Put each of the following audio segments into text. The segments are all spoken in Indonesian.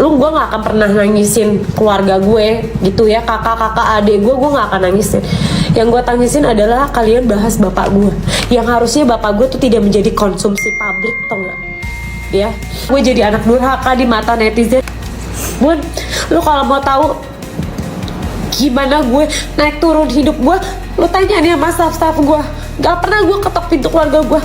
gue nggak akan pernah nangisin keluarga gue gitu ya, kakak adik gue nggak akan nangisin. Yang gue tangisin adalah kalian bahas bapak gue, yang harusnya bapak gue tuh tidak menjadi konsumsi publik, tau nggak? Ya, gue jadi anak durhaka di mata netizen. Bun, lu kalau mau tahu gimana gue naik turun hidup gue, lu tanya nih sama staff gue. Gak pernah gue ketok pintu keluarga gue.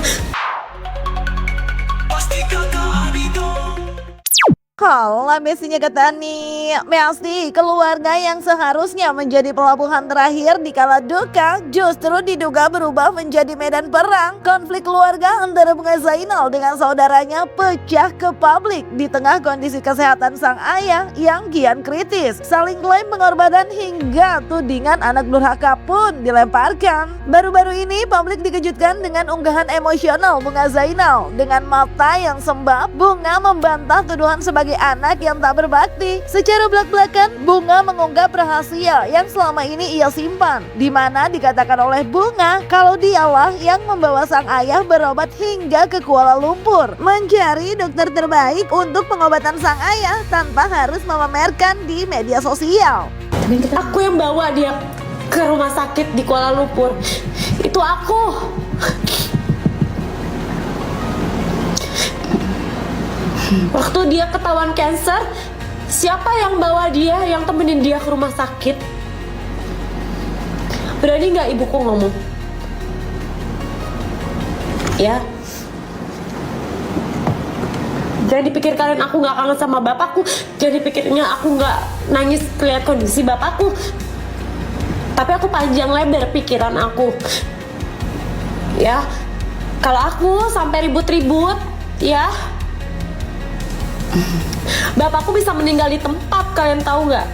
Kalau mesinya kata nih, Mesti keluarga yang seharusnya menjadi pelabuhan terakhir di kala duka justru diduga berubah menjadi medan perang. Konflik keluarga antara Bunga Zainal dengan saudaranya pecah ke publik di tengah kondisi kesehatan sang ayah yang kian kritis. Saling klaim pengorbanan hingga tudingan anak durhaka pun dilemparkan. Baru-baru ini publik dikejutkan dengan unggahan emosional Bunga Zainal. Dengan mata yang sembab, Bunga membantah tuduhan sebagai anak yang tak berbakti. Secara belak-belakan, Bunga mengungkap rahasia yang selama ini ia simpan, di mana dikatakan oleh Bunga kalau dialah yang membawa sang ayah berobat hingga ke Kuala Lumpur, mencari dokter terbaik untuk pengobatan sang ayah tanpa harus memamerkan di media sosial. Aku yang bawa dia ke rumah sakit di Kuala Lumpur. Itu aku. Waktu dia ketahuan cancer, siapa yang bawa dia, yang temenin dia ke rumah sakit? Berani nggak ibuku ngomong? Ya. Jangan dipikir kalian aku nggak kangen sama bapakku. Jangan dipikirnya aku nggak nangis lihat kondisi bapakku. Tapi aku panjang lebar pikiran aku. Ya. Kalau aku sampai ribut-ribut, ya. Bapakku bisa meninggal di tempat, kalian tahu nggak?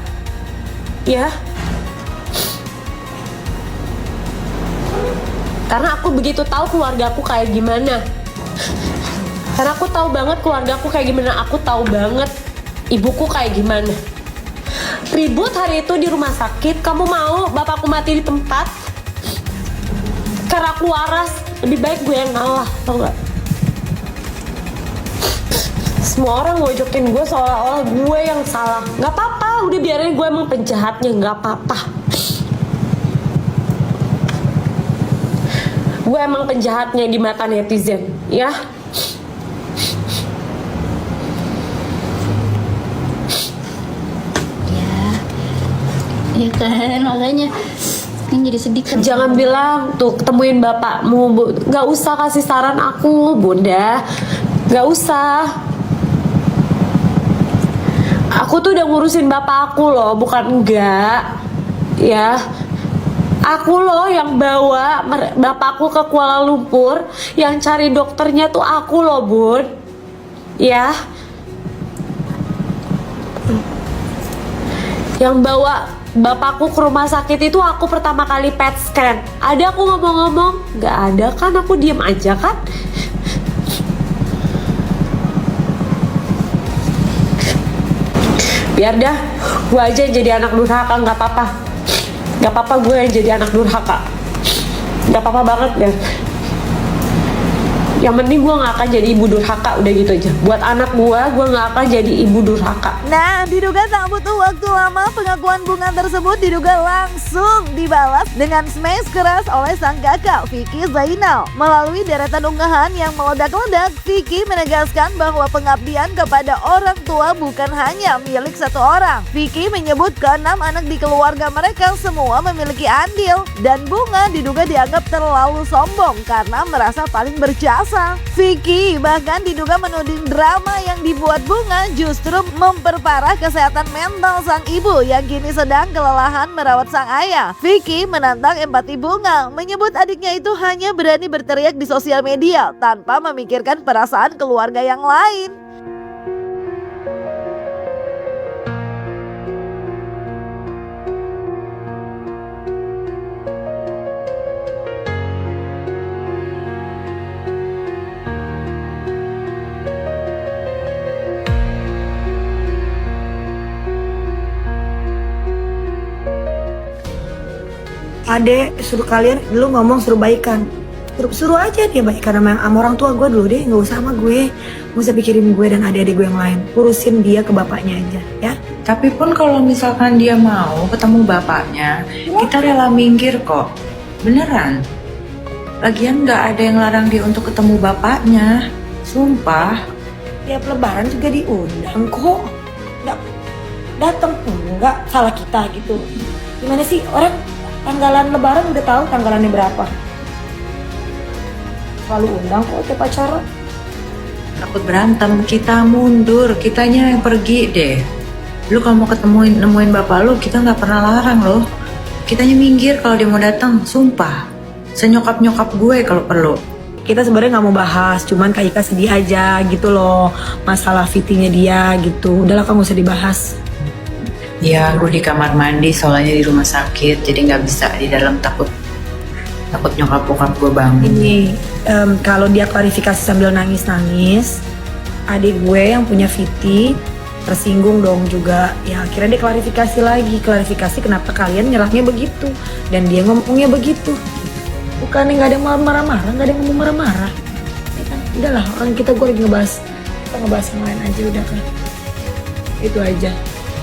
Ya. Karena aku begitu tahu keluargaku kayak gimana. Karena aku tahu banget keluargaku kayak gimana. Aku tahu banget ibuku kayak gimana. Ribut hari itu di rumah sakit. Kamu mau bapakku mati di tempat? Karena aku waras. Lebih baik gue yang ngalah, tau nggak? Semua orang ngojokin gue seolah-olah gue yang salah. Gak apa-apa, udah biarin gue emang penjahatnya, gak apa-apa. Gue emang penjahatnya di mata netizen, ya. Ya kan, makanya ini jadi sedih kan. Jangan bilang tuh ketemuin bapakmu, gak usah kasih saran aku, Bunda. Gak usah. Aku tuh udah ngurusin bapak aku loh, bukan enggak. Ya. Aku loh yang bawa bapakku ke Kuala Lumpur, yang cari dokternya tuh aku loh, Bun. Ya. Yang bawa bapakku ke rumah sakit itu aku pertama kali PET scan. Ada aku ngomong-ngomong? Gak ada kan, aku diem aja kan. Biar dah, gue aja yang jadi anak durhaka, gak apa-apa. Gak apa-apa gue yang jadi anak durhaka. Gak apa-apa banget deh. Yang penting gue gak akan jadi ibu durhaka, udah gitu aja. Buat anak gue gak akan jadi ibu durhaka. Nah, diduga tak butuh waktu lama, pengakuan Bunga tersebut diduga langsung dibalas dengan smash keras oleh sang kakak, Vicky Zainal. Melalui deretan unggahan yang meledak-ledak, Vicky menegaskan bahwa pengabdian kepada orang tua bukan hanya milik satu orang. Vicky menyebut keenam anak di keluarga mereka semua memiliki andil. Dan Bunga diduga dianggap terlalu sombong karena merasa paling berjasa. Vicky bahkan diduga menuding drama yang dibuat Bunga justru memperparah kesehatan mental sang ibu yang kini sedang kelelahan merawat sang ayah. Vicky menantang empati Bunga, menyebut adiknya itu hanya berani berteriak di sosial media tanpa memikirkan perasaan keluarga yang lain. Adek, suruh kalian dulu ngomong suruh baikan. Suruh aja dia baikan sama orang tua gue dulu deh, nggak usah sama gue. Gak usah pikirin gue dan adik-adik gue yang lain. Urusin dia ke bapaknya aja, ya. Tapi pun kalau misalkan dia mau ketemu bapaknya, kita rela minggir kok. Beneran. Lagian nggak ada yang larang dia untuk ketemu bapaknya. Sumpah. Tiap lebaran juga diundang kok. Nggak datang enggak, salah kita gitu. Gimana sih orang tanggalan lebaran udah tahu tanggalannya berapa? Selalu undang kok tiap acara. Takut berantem, kita mundur, kitanya yang pergi deh. Lu kalau mau nemuin bapak lu, kita nggak pernah larang loh. Kitanya minggir kalau dia mau datang, sumpah. Senyokap-nyokap gue kalau perlu. Kita sebenarnya nggak mau bahas, cuman Kak Ika sedih aja gitu loh, masalah fittingnya dia gitu. Udahlah kamu usah dibahas. Ya, gue di kamar mandi soalnya di rumah sakit, jadi nggak bisa di dalam, takut nyokap bokap gue bangun. Ini kalau dia klarifikasi sambil nangis-nangis, adik gue yang punya Viti tersinggung dong juga. Ya akhirnya dia klarifikasi kenapa kalian nyerahnya begitu dan dia ngomongnya begitu. Bukannya nggak ada yang marah-marah, nggak ada yang ngomong marah-marah. Ya kan? Udahlah, orang kita gue lagi kita ngebahas yang lain aja udah kan. Itu aja.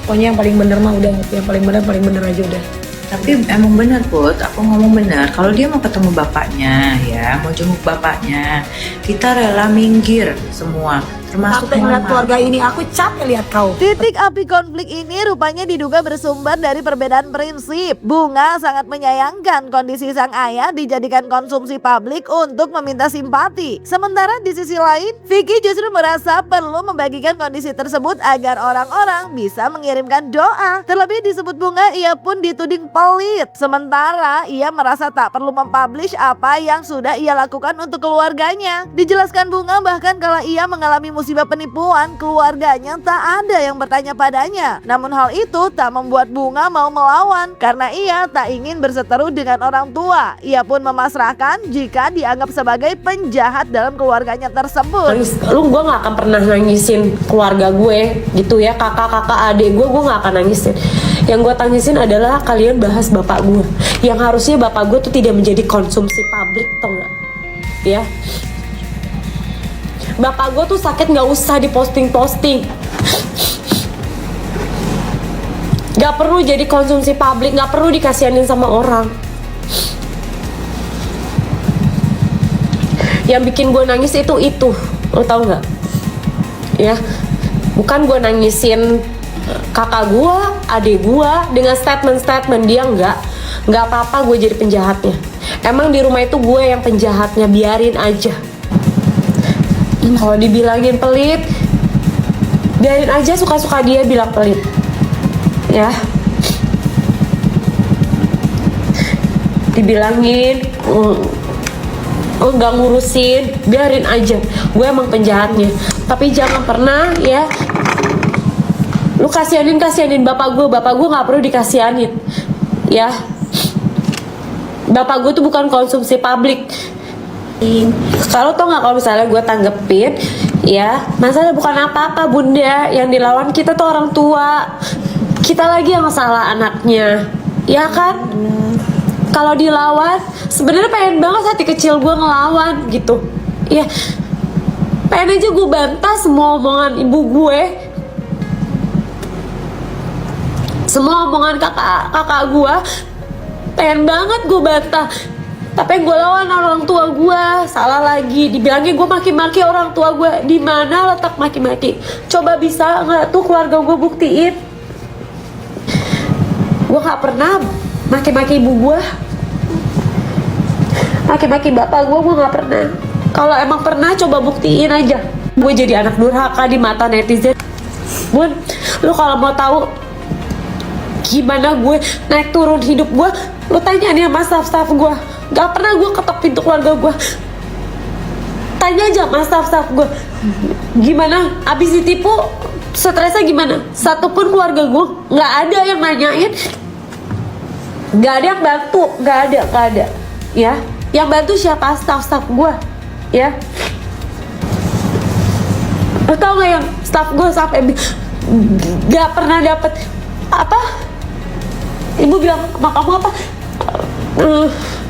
Pokoknya yang paling bener mah udah, yang paling bener aja udah. Tapi emang bener Put, aku ngomong bener. Kalau dia mau ketemu bapaknya ya, mau jenguk bapaknya, kita rela minggir semua. Termasuk Capek ngeliat mama. keluarga ini, aku capek lihat kau. Titik api konflik ini rupanya diduga bersumber dari perbedaan prinsip. Bunga sangat menyayangkan kondisi sang ayah dijadikan konsumsi publik untuk meminta simpati. Sementara di sisi lain, Vicky justru merasa perlu membagikan kondisi tersebut agar orang-orang bisa mengirimkan doa. Terlebih disebut Bunga, ia pun dituding pelit. Sementara ia merasa tak perlu mempublish apa yang sudah ia lakukan untuk keluarganya. Dijelaskan Bunga bahkan kalau ia mengalami musibah penipuan, keluarganya tak ada yang bertanya padanya. Namun hal itu tak membuat Bunga mau melawan karena ia tak ingin berseteru dengan orang tua. Ia pun memasrahkan jika dianggap sebagai penjahat dalam keluarganya tersebut. Gue gak akan pernah nangisin keluarga gue gitu ya, kakak adik gue gak akan nangisin. Yang gue tangisin adalah kalian bahas bapak gue, yang harusnya bapak gue tuh tidak menjadi konsumsi publik, tau gak ya. Bapak gue tuh sakit gak usah diposting-posting, gak perlu jadi konsumsi publik, gak perlu dikasihanin sama orang. Yang bikin gue nangis itu lo tau gak ya, bukan gue nangisin kakak gue, adik gue dengan statement dia. Nggak apa-apa gue jadi penjahatnya. Emang di rumah itu gue yang penjahatnya, biarin aja. Kalau dibilangin pelit, biarin aja, suka-suka dia bilang pelit ya. Dibilangin nggak ngurusin, biarin aja, gue emang penjahatnya. Tapi jangan pernah ya lu kasihanin bapak gue nggak perlu dikasihanin ya. Bapak gue tuh bukan konsumsi publik. Kalau tau nggak, kalau misalnya gue tanggepin ya, masalah bukan apa-apa bunda, yang dilawan kita tuh orang tua, kita lagi yang salah anaknya ya kan. Kalau dilawan, sebenarnya pengen banget hati kecil gue ngelawan gitu ya, pengen aja gue bantah semua omongan ibu gue, semua omongan kakak gue, pengen banget gue bantah. Tapi gue lawan orang tua gue, salah lagi. Dibilangin gue maki-maki orang tua gue. Di mana letak maki-maki? Coba bisa nggak tuh keluarga gue buktiin? Gue nggak pernah maki-maki ibu gue, maki-maki bapak gue nggak pernah. Kalau emang pernah, coba buktiin aja. Gue jadi anak durhaka di mata netizen. Bun, lu kalau mau tahu gimana gue naik turun hidup gue, lu tanya nih sama staff gue. Gak pernah gue ketok pintu keluarga gue. Tanya aja sama staff gue, gimana abis ditipu, stresnya gimana. Satupun keluarga gue gak ada yang nanyain, gak ada yang bantu, gak ada ya. Yang bantu siapa? Staff gue ya. Lo tau gak yang staff gue sampai gak pernah dapet apa, ibu bilang sama kamu apa,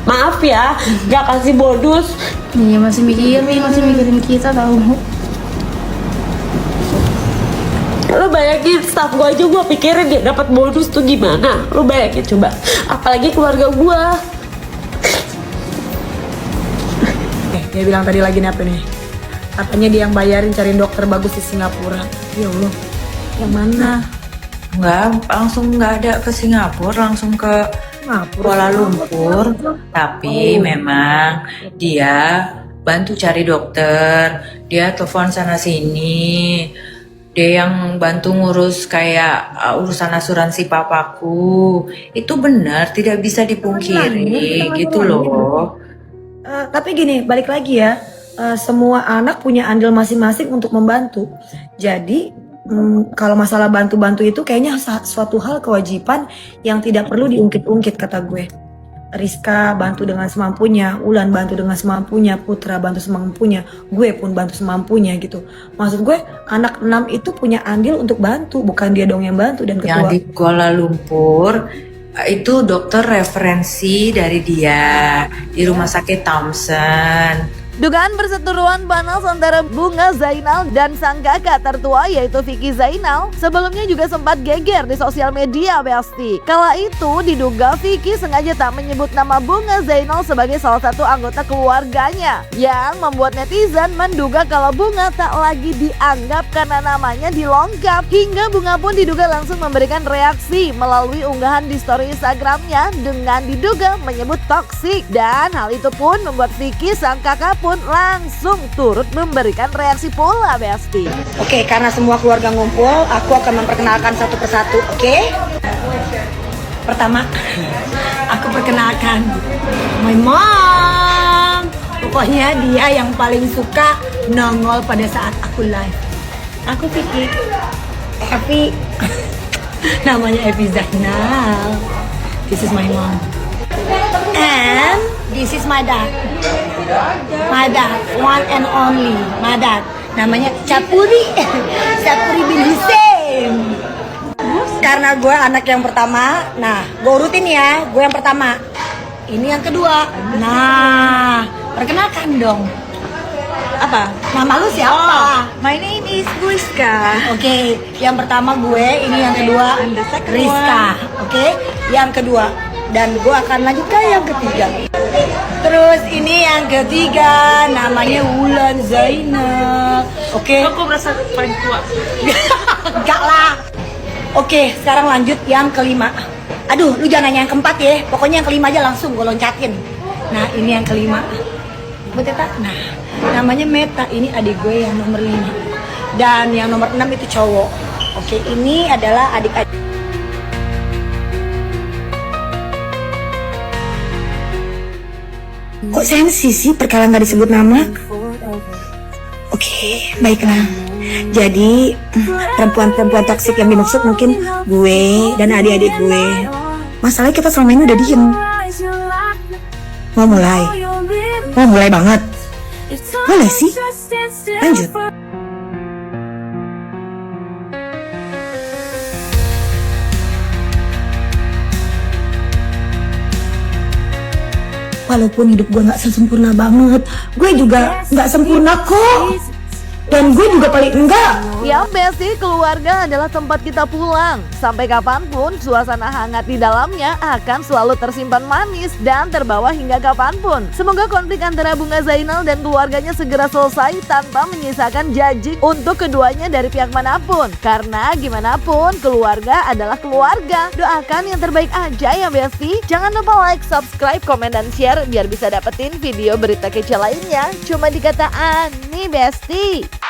maaf ya, gak kasih bonus. Iya, masih mikirin kita tahu. Lo bayangin staff gue aja gue pikirin dia dapat bonus tuh gimana. Lo bayangin coba, apalagi keluarga gue. Dia bilang tadi lagi nih apa nih? Katanya dia yang bayarin cari dokter bagus di Singapura. Ya Allah, yang mana? Nggak ada ke Singapura, langsung ke Kuala Lumpur. Tapi memang dia bantu cari dokter, dia telepon sana sini, dia yang bantu ngurus kayak urusan asuransi papaku. Itu benar, tidak bisa dipungkiri gitu loh. Tapi gini, balik lagi ya, semua anak punya andil masing-masing untuk membantu. Jadi kalau masalah bantu-bantu itu kayaknya suatu hal kewajiban yang tidak perlu diungkit-ungkit kata gue. Rizka bantu dengan semampunya, Ulan bantu dengan semampunya, Putra bantu semampunya, gue pun bantu semampunya gitu. Maksud gue anak 6 itu punya andil untuk bantu, bukan dia dong yang bantu. Dan Yang di Kuala Lumpur itu dokter referensi dari dia di rumah sakit Thompson. Dugaan perseteruan panas antara Bunga Zainal dan sang kakak tertua yaitu Vicky Zainal sebelumnya juga sempat geger di sosial media Besti. Kala itu diduga Vicky sengaja tak menyebut nama Bunga Zainal sebagai salah satu anggota keluarganya, yang membuat netizen menduga kalau Bunga tak lagi dianggap karena namanya dilongkap. Hingga Bunga pun diduga langsung memberikan reaksi melalui unggahan di story Instagramnya dengan diduga menyebut toksik, dan hal itu pun membuat Vicky sang kakak pun langsung turut memberikan reaksi pula Besti. Oke, karena semua keluarga ngumpul, aku akan memperkenalkan satu persatu, oke? Pertama, aku perkenalkan my mom. Pokoknya dia yang paling suka nongol pada saat aku live. Aku Vicky, Evi, namanya Evi Zainal. This is my mom. And this is my dad. My dad, one and only, my dad. Namanya Capuri, Capuri bin Hussein. Karena gue anak yang pertama, nah gue urutin ya, gue yang pertama. Ini yang kedua. Nah, perkenalkan dong. Apa? Nama lu siapa? My name is Rizka. Oke, yang pertama gue, ini yang kedua Rizka. Oke, yang kedua. Dan gue akan lanjut ke yang ketiga. Terus ini yang ketiga, namanya Ulan Zainal. Oke. Aku merasa paling tua. Enggak lah. Oke, sekarang lanjut yang kelima. Aduh, lu jangan nanya yang keempat ya. Pokoknya yang kelima aja langsung gue loncatin. Nah, ini yang kelima. Beteta. Nah, namanya Meta. Ini adik gue yang nomor 5. Dan yang nomor 6 itu cowok. Oke, ini adalah adik-adik. Kok sensi sih perkara nggak disebut nama? Oke, baiklah. Jadi perempuan-perempuan toksik yang dimaksud mungkin gue dan adik-adik gue. Masalahnya kita selama ini udah diem. Mau mulai? Mau mulai banget? Boleh sih? Lanjut. Walaupun hidup gue gak sempurna banget, gue juga gak sempurna kok. Dan gue juga paling enggak. Ya Besti, keluarga adalah tempat kita pulang. Sampai kapanpun suasana hangat di dalamnya akan selalu tersimpan manis dan terbawa hingga kapanpun. Semoga konflik antara Bunga Zainal dan keluarganya segera selesai tanpa menyisakan judging untuk keduanya dari pihak manapun. Karena gimana pun keluarga adalah keluarga. Doakan yang terbaik aja ya Besti. Jangan lupa like, subscribe, komen, dan share biar bisa dapetin video berita kece lainnya cuma di Kata Ani Besti.